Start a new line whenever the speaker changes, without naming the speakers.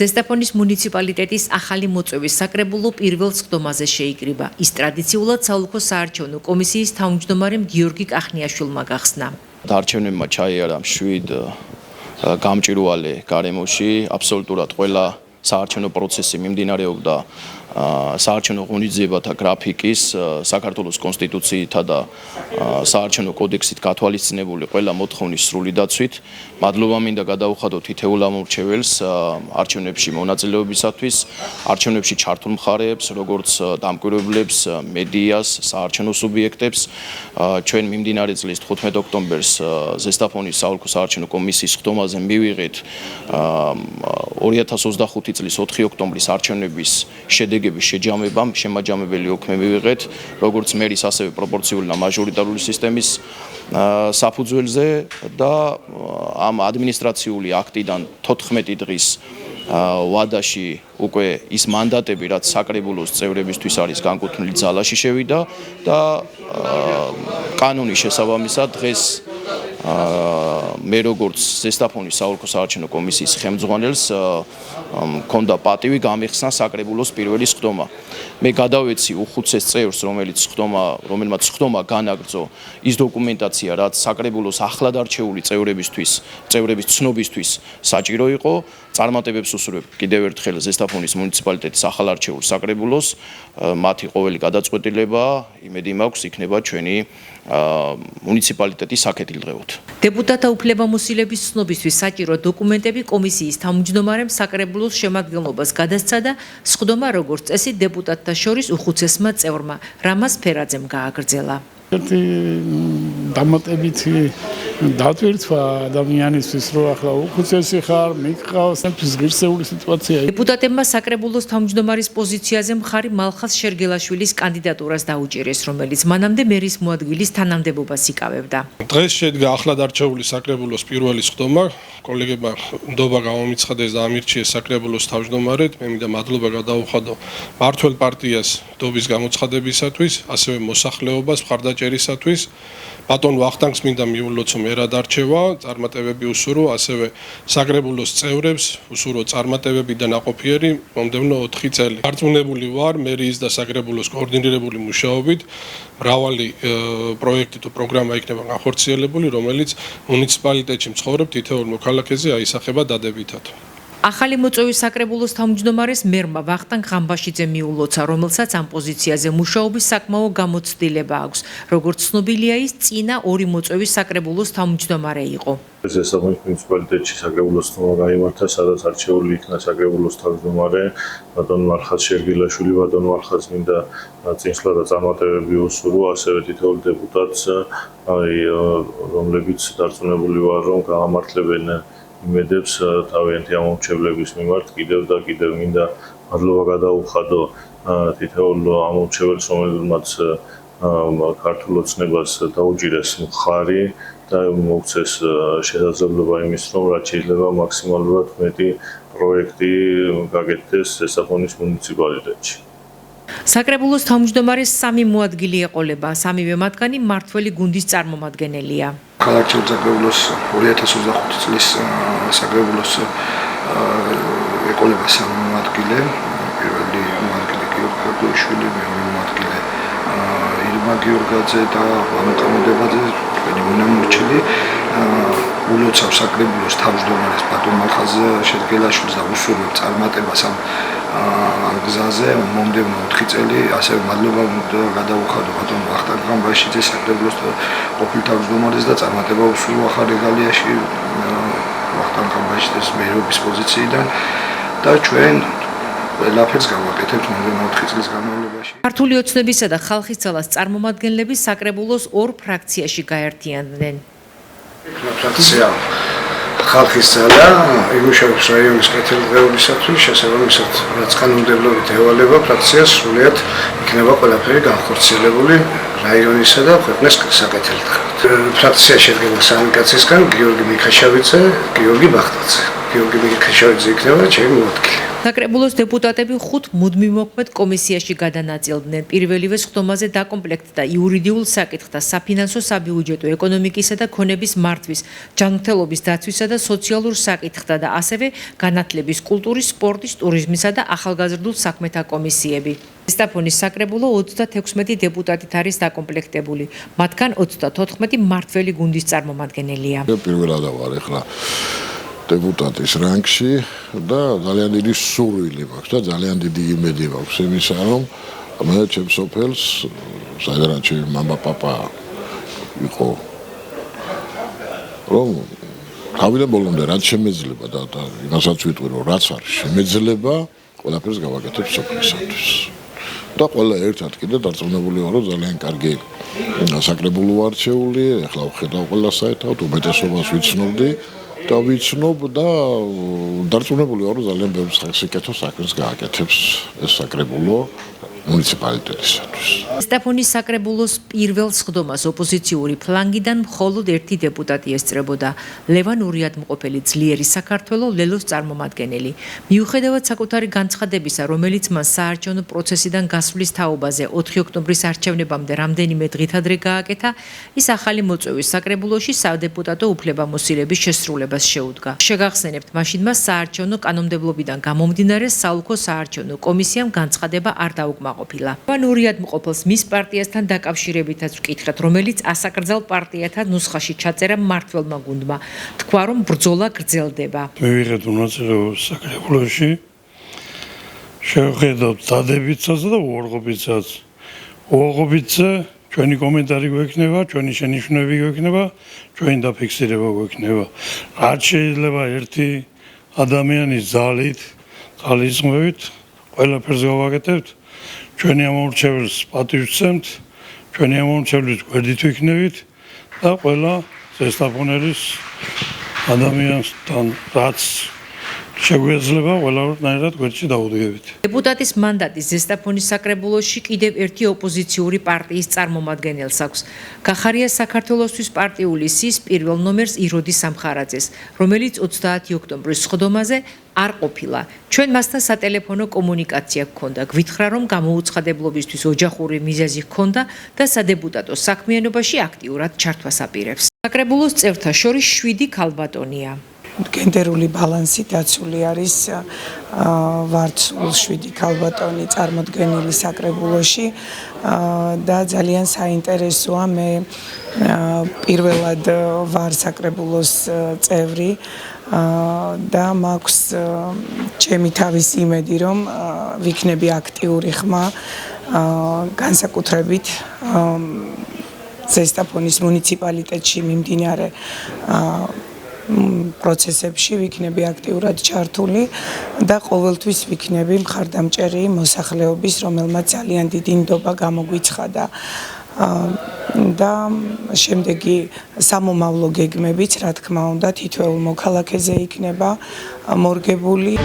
ზესტაფონის მუნიციპალიტეტის ახალი მოწვევის საკრებულო პირველ სხდომაზე შეიკრიბა. ის ტრადიციულად საოლქო საარჩევნო კომისიის თავმჯდომარემ გიორგი კახნიაშვილმა გახსნა.
არჩევნებმა ჩაიარა მშვიდ გამჭვირვალე გარემოში, აბსოლუტურად ყველა საარჩევნო პროცესი მიმდინარეობდა საარჩევნო ღონისძიებათა გრაფიკის, საქართველოს კონსტიტუციითა და საარჩევნო კოდექსით გათვალისწინებული ყველა მოთხოვნის სრული დაცვით. მადლობა მინდა გადაუხადო თითოეულ ამორჩეველს არჩევნებში მონაწილეობისათვის, არჩევნებში ჩართულ მხარეებს, როგორც დამკვირვებლებს, მედიას, საარჩევნო სუბიექტებს. ჩვენ მიმდინარე წლის 15 ოქტომბერს ზესტაფონის საოლქო საარჩევნო კომისიის სხდომაზე მივიღეთ 2025 წლის 4 ოქტომბრის არჩევნების შედეგების შემაჯამებელი ოქმე მივიღეთ, როგორც მერის, ასევე პროპორციული და მაჟორიტარული სისტემის საფუძველზე და ამ ადმინისტრაციული აქტიდან 14 დღის ვადაში უკვე ის მანდატები, რაც საკრებულოს წევრებისთვის არის განკუთვნილი ძალაში შევიდა და კანონის შესაბამისად დღეს მე როგორც ზესტაფონის საოლქო საარჩევნო კომისიის ხელმძღვანელს მქონდა პატივი გამიხსნა საკრებულოს პირველი სხდომა. მე გადავეცი უხუცეს წევრს, რომელმაც სხდომა განაგრძო ის დოკუმენტაცია, რაც საკრებულოს ახლად არჩეული წევრების ცნობისთვის საჭირო იყო. წარმატებებს უსურვებ კიდევ ერთხელ ზესტაფონის მუნიციპალიტეტის ახალარჩეულ საკრებულოს, მათი ყოველი გადაწყვეტილება, იმედი მაქვს, იქნება ჩვენი მუნიციპალიტეტის საკეთილდღეოდ.
დეპუტატთა უფლებამოსილების ცნობისთვის საჭირო დოკუმენტები კომისიის თავმჯდომარემ საკრებულოს შემადგენლობას გადასცა და სხდომა როგორც წესი დეპუტატთა შორის უხუცესმა წევრმა რამაზ ფერაძემ გააგრძელა.
დამატებით დატვირთვა ადამიანისთვის, რომ ახლა უხუცესი ხარ, მიყავს ღირსეული სიტუაცია.
დეპუტატებმა საკრებულოს თავმჯდომარის პოზიციაზე მხარი მალხაზ შერგელაშვილის კანდიდატურას დაუჭირეს, რომელიც მანამდე მერის მოადგილის თანამდებობას იკავებდა.
დღეს შედგა ახლად არჩეული საკრებულოს პირველი სხდომა. კოლეგებმა ნდობა გამომიცხადეს და ამირჩიეს საკრებულოს თავმჯდომარედ. მე მინდა მადლობა გადაუხადო მართველ პარტიას ნდობის გამოცხადებისათვის, ასევე მოსახლეობას მხარდაჭერისათვის. ბატონ ვახტანგს მინდა მიულოცო მერად არჩევა, წარმატებები უსურვო, ასევე საკრებულოს წევრებს უსურვო წარმატებები და ნაყოფიერი მომდევნო 4 წელი. დარწმუნებული ვარ მერის და საკრებულოს კოორდინირებული მუშაობით მრავალი პროექტი თუ პროგრამა იქნება განხორციელებული, რომელიც მუნიციპალიტეტში მცხოვრებ თითოეულ მოქალაქეზე აისახება დადებითად.
ახალი მოწვევის საკრებულოს თავმჯდომარეს მერმა ვახტანგ ღამბაშიძე მიულოცა, რომელსაც ამ პოზიციაზე მუშაობის საკმაო გამოცდილება აქვს. როგორც ცნობილია, ის წინა 2 მოწვევის საკრებულოს თავმჯდომარე იყო.
ზესტაფონის მუნიციპალიტეტში საკრებულოს სხდომა გაიმართა, სადაც არჩეული იქნა საკრებულოს თავმჯდომარე ბატონ მალხაზ შერგელაშვილი. ბატონ მალხაზს მინდა წინსვლა და წარმატებები უსურვო, ასევე თითოეულ დეპუტატს, რომლებიც დარწმუნებული ვარ, რომ გაამართლებენ იმედებს თავიანთი ამორჩევლების მიმართ. კიდევ მინდა მადლობა გადაუხადო თითოეულ ამორჩეველს, რომელმაც ქართულ ოცნებას დაუჭირეს მხარი და მოუწეს შესაძლებლობა იმის, რომ რაც შეიძლება მაქსიმალურად მეტი პროექტი გაკეთდეს ზესტაფონის მუნიციპალიტეტში.
საკრებულოს თავმჯდომარეს 3 მოადგილე ეყოლება, 3-ვე მათგანი მმართველი გუნდის წარმომადგენელია.
ქალაქ საკრებულოს 2025 წლის საკრებულოს ეყოლება 3 მოადგილე. პირველი მოადგილე გიორგი კაკუიშვილი, მეორე მოადგილე ირმა გიორგაძე და ამოწამებაძე, თქვენი მონამორჩილი. ულოცავ საკრებულოს თავმჯდომარეს ბატონ მალხაზ შერგელაშვილს და უსურვებ წარმატებას ამ გზაზე მომდევნო 4 წელი. ასევე მადლობა გადაუხადო ბატონ ვახტანგ ღამბაშიძეს, საკრებულოს ყოფილ თავმჯდომარეს და წარმატება უსურვო ახალ რეგალიაში ვახტანგ ღამბაშიძეს მერობის პოზიციიდან და ჩვენ ყველაფერს გავაკეთებთ მომდევნო 4 წლის განმავლობაში.
ქართული ოცნებისა და ხალხის ძალას წარმომადგენლები საკრებულოს 2 ფრაქციაში გაერთიანდნენ.
ფრაქცია ხალხის ძალა იმუშავებს რაიონის კეთილდღეობისათვის, შესაბამისად რაც კანონმდებლობით ევალება ფრაქციას, სრულიად იქნება ყველაფერი განხორციელებული რაიონისა და ქვეყნის საკეთილდღეობით. ფრაქცია შედგება 3 კაცისგან: გიორგი მიქაშავიძე, გიორგი ბახტაძე. გიორგი მიქაშავიძე იქნება ჩემი მოადგილე.
საკრებულოს დეპუტატები 5 მუდმივმოქმედ კომისიაში გადანაწილდნენ. პირველივე სხდომაზე დაკომპლექტდა იურიდიულ საკითხთა, საფინანსო, საბიუჯეტო, ეკონომიკისა და ქონების მართვის, ჯანმრთელობის დაცვისა და სოციალურ საკითხთა და ასევე განათლების, კულტურის, სპორტის, ტურიზმისა და ახალგაზრდულ საქმეთა კომისიები. ზესტაფონის საკრებულო 36 დეპუტატით არის დაკომპლექტებული. მათგან 34 მმართველი გუნდის წარმომადგენელია.
პირველად ვარ ახლა დეპუტატის რანგში და ძალიან დიდი სურვილი მაქვს და ძალიან დიდი იმედი მაქვს იმისა, რომ მე ჩემს სოფელს, სადაც ჩემი მამა პაპა იყო, რომ თავიდან ბოლომდე რაც შემეძლება და იმასაც ვიტყვი, რომ რაც არის შემეძლება, ყველაფერს გავაკეთებ სოფლისათვის. და ყველა ერთად კიდე დარწმუნებული ვარ, რომ ძალიან კარგი საკრებულო არჩეული, ახლა ვხედავ ყველა საერთოდ უმეტესობას ვიცნობდი და ვიცნობ და დარწმუნებული ვარ, რომ ძალიან ბევრი საკითხო საქმეს გააკეთებს ეს საკრებულო მუნიციპალიტეტისათვის.
ზესტაფონის საკრებულოს პირველ სხდომას ოპოზიციური ფლანგიდან მხოლოდ ერთი დეპუტატი ესწრებოდა, ლევან ურიადმყოფელი ძლიერი საქართველო ლელოს წარმომადგენელი. მიუხედავად საკუთარი განცხადებისა, რომელიც მან საარჩევნო პროცესიდან გასვლის თაობაზე 4 ოქტომბრის არჩევნებამდე რამდენიმე დღით ადრე გააკეთა, ის ახალი მოწვევის საკრებულოში სადეპუტატო უფლებამოსილების შესრულებას შეუდგა. შეგახსენებთ, მაშინ მას საარჩევნო კანონმდებლობიდან გამომდინარე საოლქო საარჩევნო კომისიამ განცხადება არ დაუკმაყოფილა. ლევან ურიადმყოფელს მის პარტიასთან დაკავშირებითაც ვკითხეთ, რომელიც ასაკრძალ პარტიათა ნუსხაში ჩაწერა მმართველმა გუნდმა. თქვა, რომ ბრძოლა გრძელდება.
მივიღეთ მონაწილეობას საკრებულოში. შევხედავთ დადებითსაც და უარყოფითსაც. უარყოფითზე ჩვენი კომენტარი გვექნება, ჩვენი შენიშვნები გვექნება, ჩვენი დაფიქსირება გვექნება. რაც შეიძლება ერთი ადამიანის ძალის მივით ყველაფერს გავაკეთებთ. ჩვენი ამორჩეველს პატივს ვცემთ, ჩვენი ამორჩეველის გვერდით ვიქნებით და ყველა ზესტაფონელის ადამიანთან რაც შეგვეძლება ყველანაირად გვერდში დავუდგებით.
დეპუტატის მანდატი ზესტაფონის საკრებულოში კიდევ ერთი ოპოზიციური პარტიის წარმომადგენელს აქვს. გახარია საქართველოსთვის პარტიული სის პირველ ნომერს იროდი სამხარაძეს, რომელიც 30 ოქტომბრის სხდომაზე არ ყოფილა. ჩვენ მასთან სატელეფონო კომუნიკაცია გქონდა. გვითხრა, რომ გამოუცხადებლობისთვის ოჯახური მიზეზი ჰქონდა და სადეპუტატო საქმიანობაში აქტიურად ჩართვას აპირებს. საკრებულოს წევრთა შორის 7 ქალბატონია.
გენდერული ბალანსი დაცული არის ვართ 7 ქალბატონი წარმოდგენილი საკრებულოში და ძალიან საინტერესოა მე პირველად ვარ საკრებულოს წევრი და მაქვს ჩემი თავის იმედი რომ ვიქნები აქტიური ხმა განსაკუთრებით ზესტაფონის მუნიციპალიტეტში მიმდინარე პროცესებში ვიქნები აქტიურად ჩართული და ყოველთვის ვიქნები მხარდამჭერი მოსახლეობის, რომელმაც ძალიან დიდი ნდობა გამოგვიცხადა და შემდეგი სამომავლო გეგმებიც, რა თქმა უნდა, თითოეულ მოქალაქეზე იქნება მორგებული.